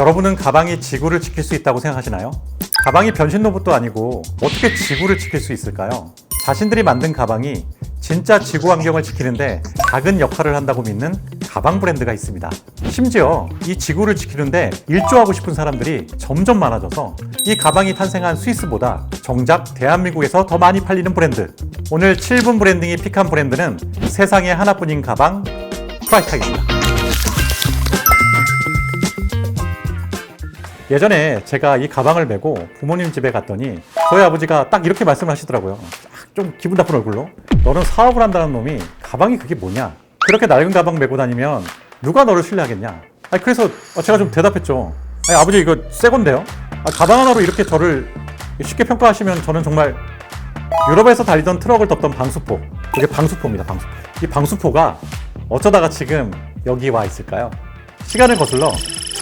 여러분은 가방이 지구를 지킬 수 있다고 생각하시나요? 가방이 변신 로봇도 아니고 어떻게 지구를 지킬 수 있을까요? 자신들이 만든 가방이 진짜 지구 환경을 지키는데 작은 역할을 한다고 믿는 가방 브랜드가 있습니다. 심지어 이 지구를 지키는데 일조하고 싶은 사람들이 점점 많아져서 이 가방이 탄생한 스위스보다 정작 대한민국에서 더 많이 팔리는 브랜드. 오늘 7분 브랜딩이 픽한 브랜드는 세상에 하나뿐인 가방 프라이탁입니다. 예전에 제가 이 가방을 메고 부모님 집에 갔더니 저희 아버지가 딱 이렇게 말씀을 하시더라고요. 좀 기분 나쁜 얼굴로. 너는 사업을 한다는 놈이 가방이 그게 뭐냐? 그렇게 낡은 가방 메고 다니면 누가 너를 신뢰하겠냐? 그래서 제가 좀 대답했죠. 아버지 이거 새 건데요? 가방 하나로 이렇게 저를 쉽게 평가하시면 저는 정말 유럽에서 달리던 트럭을 덮던 방수포. 그게 방수포입니다. 방수포. 이 방수포가 어쩌다가 지금 여기 와 있을까요? 시간을 거슬러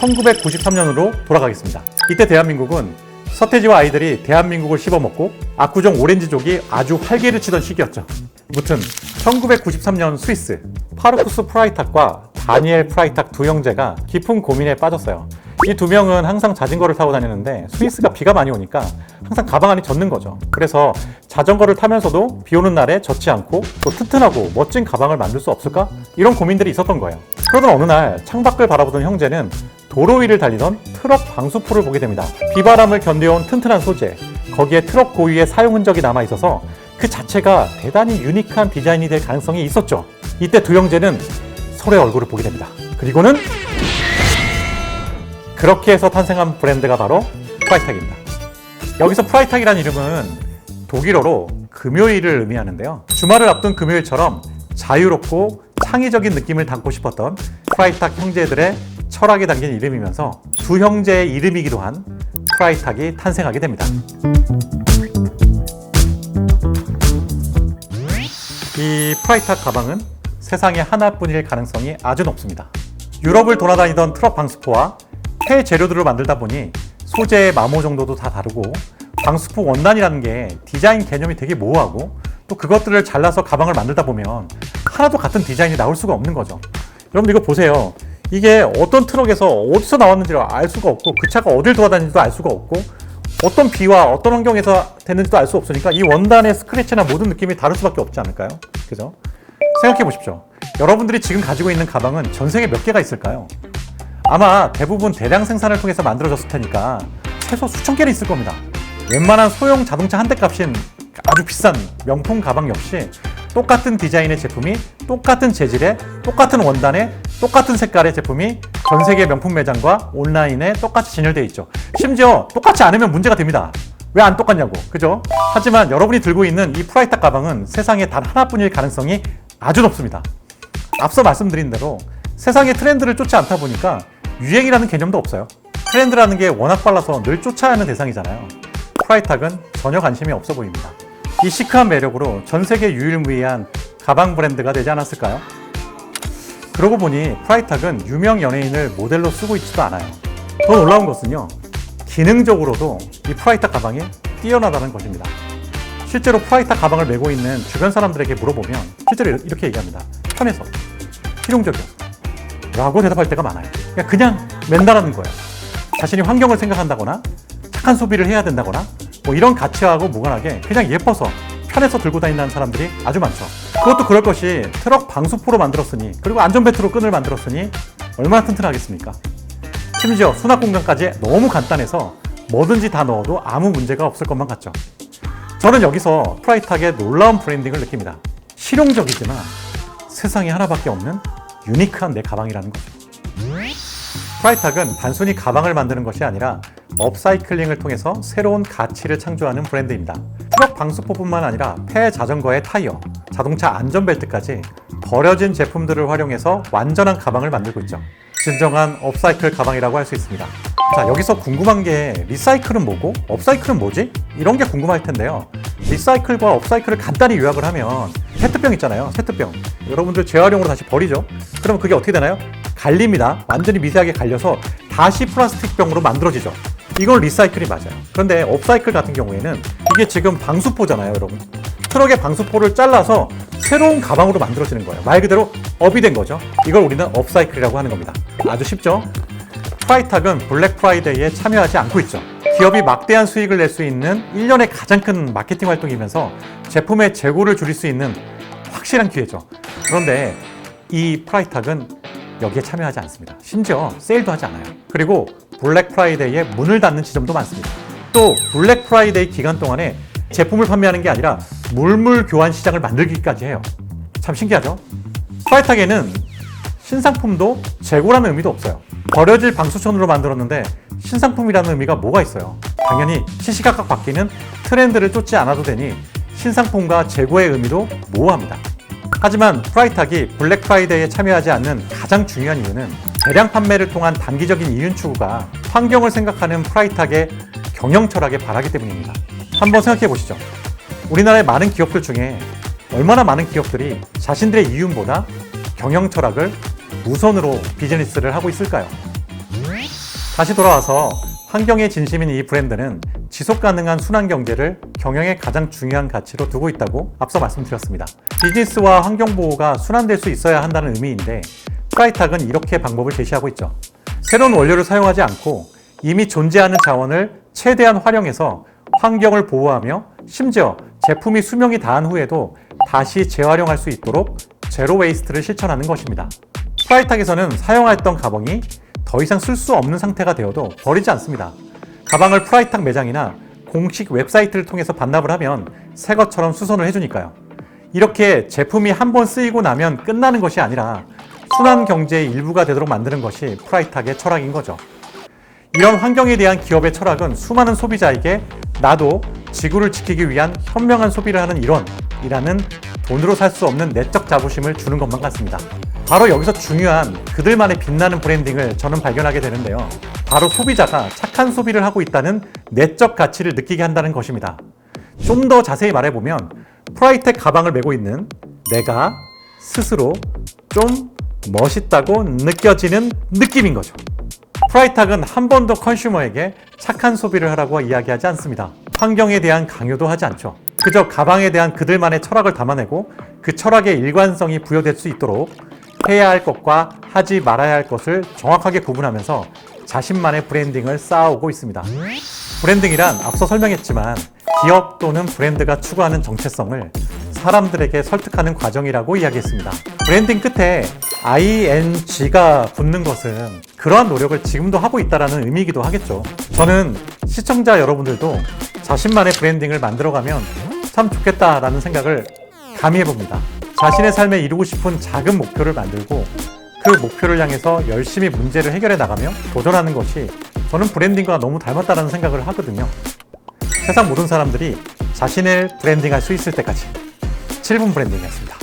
1993년으로 돌아가겠습니다. 이때 대한민국은 서태지와 아이들이 대한민국을 씹어먹고 압구정 오렌지족이 아주 활개를 치던 시기였죠. 무튼 1993년 스위스 파르쿠스 프라이탁과 다니엘 프라이탁 두 형제가 깊은 고민에 빠졌어요. 이 두 명은 항상 자전거를 타고 다니는데 스위스가 비가 많이 오니까 항상 가방 안이 젖는 거죠. 그래서 자전거를 타면서도 비 오는 날에 젖지 않고 또 튼튼하고 멋진 가방을 만들 수 없을까? 이런 고민들이 있었던 거예요. 그러던 어느 날 창밖을 바라보던 형제는 도로 위를 달리던 트럭 방수포를 보게 됩니다. 비바람을 견뎌온 튼튼한 소재, 거기에 트럭 고유의 사용 흔적이 남아 있어서 그 자체가 대단히 유니크한 디자인이 될 가능성이 있었죠. 이때 두 형제는 서로의 얼굴을 보게 됩니다. 그리고는 그렇게 해서 탄생한 브랜드가 바로 프라이탁입니다. 여기서 프라이탁이라는 이름은 독일어로 금요일을 의미하는데요. 주말을 앞둔 금요일처럼 자유롭고 창의적인 느낌을 담고 싶었던 프라이탁 형제들의 철학이 담긴 이름이면서 두 형제의 이름이기도 한 프라이탁이 탄생하게 됩니다. 이 프라이탁 가방은 세상에 하나뿐일 가능성이 아주 높습니다. 유럽을 돌아다니던 트럭 방수포와 폐 재료들을 만들다 보니 소재의 마모 정도도 다 다르고 방수포 원단이라는 게 디자인 개념이 되게 모호하고 또 그것들을 잘라서 가방을 만들다 보면 하나도 같은 디자인이 나올 수가 없는 거죠. 여러분들 이거 보세요. 이게 어떤 트럭에서 어디서 나왔는지를 알 수가 없고 그 차가 어딜 돌아다니는지도 알 수가 없고 어떤 비와 어떤 환경에서 됐는지도 알 수 없으니까 이 원단의 스크래치나 모든 느낌이 다를 수밖에 없지 않을까요? 그죠? 생각해 보십시오. 여러분들이 지금 가지고 있는 가방은 전 세계 몇 개가 있을까요? 아마 대부분 대량 생산을 통해서 만들어졌을 테니까 최소 수천 개는 있을 겁니다. 웬만한 소형 자동차 한 대 값인 아주 비싼 명품 가방 역시 똑같은 디자인의 제품이 똑같은 재질의 똑같은 원단의 똑같은 색깔의 제품이 전 세계 명품 매장과 온라인에 똑같이 진열되어 있죠. 심지어 똑같지 않으면 문제가 됩니다. 왜 안 똑같냐고. 그죠? 하지만 여러분이 들고 있는 이 프라이탁 가방은 세상에 단 하나뿐일 가능성이 아주 높습니다. 앞서 말씀드린 대로 세상의 트렌드를 쫓지 않다 보니까 유행이라는 개념도 없어요. 트렌드라는 게 워낙 빨라서 늘 쫓아야 하는 대상이잖아요. 프라이탁은 전혀 관심이 없어 보입니다. 이 시크한 매력으로 전 세계 유일무이한 가방 브랜드가 되지 않았을까요? 그러고 보니 프라이탁은 유명 연예인을 모델로 쓰고 있지도 않아요. 더 놀라운 것은요, 기능적으로도 이 프라이탁 가방이 뛰어나다는 것입니다. 실제로 프라이탁 가방을 메고 있는 주변 사람들에게 물어보면 실제로 이렇게 얘기합니다. 편해서, 실용적이어서 라고 대답할 때가 많아요. 그냥 맨다라는 거예요. 자신이 환경을 생각한다거나 착한 소비를 해야 된다거나 뭐 이런 가치하고 무관하게 그냥 예뻐서 편해서 들고 다닌다는 사람들이 아주 많죠. 그것도 그럴 것이 트럭 방수포로 만들었으니 그리고 안전벨트로 끈을 만들었으니 얼마나 튼튼하겠습니까? 심지어 수납 공간까지 너무 간단해서 뭐든지 다 넣어도 아무 문제가 없을 것만 같죠. 저는 여기서 프라이탁의 놀라운 브랜딩을 느낍니다. 실용적이지만 세상에 하나밖에 없는 유니크한 내 가방이라는 거죠. 프라이탁은 단순히 가방을 만드는 것이 아니라 업사이클링을 통해서 새로운 가치를 창조하는 브랜드입니다. 트럭 방수포뿐만 아니라 폐 자전거의 타이어, 자동차 안전벨트까지 버려진 제품들을 활용해서 완전한 가방을 만들고 있죠. 진정한 업사이클 가방이라고 할 수 있습니다. 자, 여기서 궁금한 게 리사이클은 뭐고 업사이클은 뭐지? 이런 게 궁금할 텐데요. 리사이클과 업사이클을 간단히 요약을 하면 페트병 있잖아요. 페트병. 여러분들 재활용으로 다시 버리죠. 그러면 그게 어떻게 되나요? 갈립니다. 완전히 미세하게 갈려서 다시 플라스틱 병으로 만들어지죠. 이건 리사이클이 맞아요. 그런데 업사이클 같은 경우에는 이게 지금 방수포잖아요, 여러분. 트럭의 방수포를 잘라서 새로운 가방으로 만들어지는 거예요. 말 그대로 업이 된 거죠. 이걸 우리는 업사이클이라고 하는 겁니다. 아주 쉽죠? 프라이탁은 블랙 프라이데이에 참여하지 않고 있죠. 기업이 막대한 수익을 낼 수 있는 1년의 가장 큰 마케팅 활동이면서 제품의 재고를 줄일 수 있는 확실한 기회죠. 그런데 이 프라이탁은 여기에 참여하지 않습니다. 심지어 세일도 하지 않아요. 그리고 블랙 프라이데이에 문을 닫는 지점도 많습니다. 또 블랙 프라이데이 기간 동안에 제품을 판매하는 게 아니라 물물 교환 시장을 만들기까지 해요. 참 신기하죠? 프라이탁에는 신상품도 재고라는 의미도 없어요. 버려질 방수천으로 만들었는데 신상품이라는 의미가 뭐가 있어요? 당연히 시시각각 바뀌는 트렌드를 쫓지 않아도 되니 신상품과 재고의 의미도 모호합니다. 하지만 프라이탁이 블랙 프라이데이에 참여하지 않는 가장 중요한 이유는 대량 판매를 통한 단기적인 이윤 추구가 환경을 생각하는 프라이탁의 경영 철학에 반하기 때문입니다. 한번 생각해 보시죠. 우리나라의 많은 기업들 중에 얼마나 많은 기업들이 자신들의 이윤보다 경영 철학을 우선으로 비즈니스를 하고 있을까요? 다시 돌아와서 환경에 진심인 이 브랜드는 지속 가능한 순환 경제를 경영의 가장 중요한 가치로 두고 있다고 앞서 말씀드렸습니다. 비즈니스와 환경 보호가 순환될 수 있어야 한다는 의미인데 프라이탁은 이렇게 방법을 제시하고 있죠. 새로운 원료를 사용하지 않고 이미 존재하는 자원을 최대한 활용해서 환경을 보호하며 심지어 제품이 수명이 다한 후에도 다시 재활용할 수 있도록 제로 웨이스트를 실천하는 것입니다. 프라이탁에서는 사용했던 가방이 더 이상 쓸 수 없는 상태가 되어도 버리지 않습니다. 가방을 프라이탁 매장이나 공식 웹사이트를 통해서 반납을 하면 새 것처럼 수선을 해주니까요. 이렇게 제품이 한 번 쓰이고 나면 끝나는 것이 아니라 순환 경제의 일부가 되도록 만드는 것이 프라이탁의 철학인 거죠. 이런 환경에 대한 기업의 철학은 수많은 소비자에게 나도 지구를 지키기 위한 현명한 소비를 하는 일원이라는 돈으로 살 수 없는 내적 자부심을 주는 것만 같습니다. 바로 여기서 중요한 그들만의 빛나는 브랜딩을 저는 발견하게 되는데요. 바로 소비자가 착한 소비를 하고 있다는 내적 가치를 느끼게 한다는 것입니다. 좀 더 자세히 말해보면 프라이탁 가방을 메고 있는 내가 스스로 좀 멋있다고 느껴지는 느낌인 거죠. 프라이탁은 한 번도 컨슈머에게 착한 소비를 하라고 이야기하지 않습니다. 환경에 대한 강요도 하지 않죠. 그저 가방에 대한 그들만의 철학을 담아내고 그 철학의 일관성이 부여될 수 있도록 해야 할 것과 하지 말아야 할 것을 정확하게 구분하면서 자신만의 브랜딩을 쌓아오고 있습니다. 브랜딩이란 앞서 설명했지만 기업 또는 브랜드가 추구하는 정체성을 사람들에게 설득하는 과정이라고 이야기했습니다. 브랜딩 끝에 ING가 붙는 것은 그러한 노력을 지금도 하고 있다는 의미이기도 하겠죠. 저는 시청자 여러분들도 자신만의 브랜딩을 만들어가면 참 좋겠다라는 생각을 감히 해봅니다. 자신의 삶에 이루고 싶은 작은 목표를 만들고 그 목표를 향해서 열심히 문제를 해결해 나가며 도전하는 것이 저는 브랜딩과 너무 닮았다는 생각을 하거든요. 세상 모든 사람들이 자신을 브랜딩할 수 있을 때까지 7분 브랜딩이었습니다.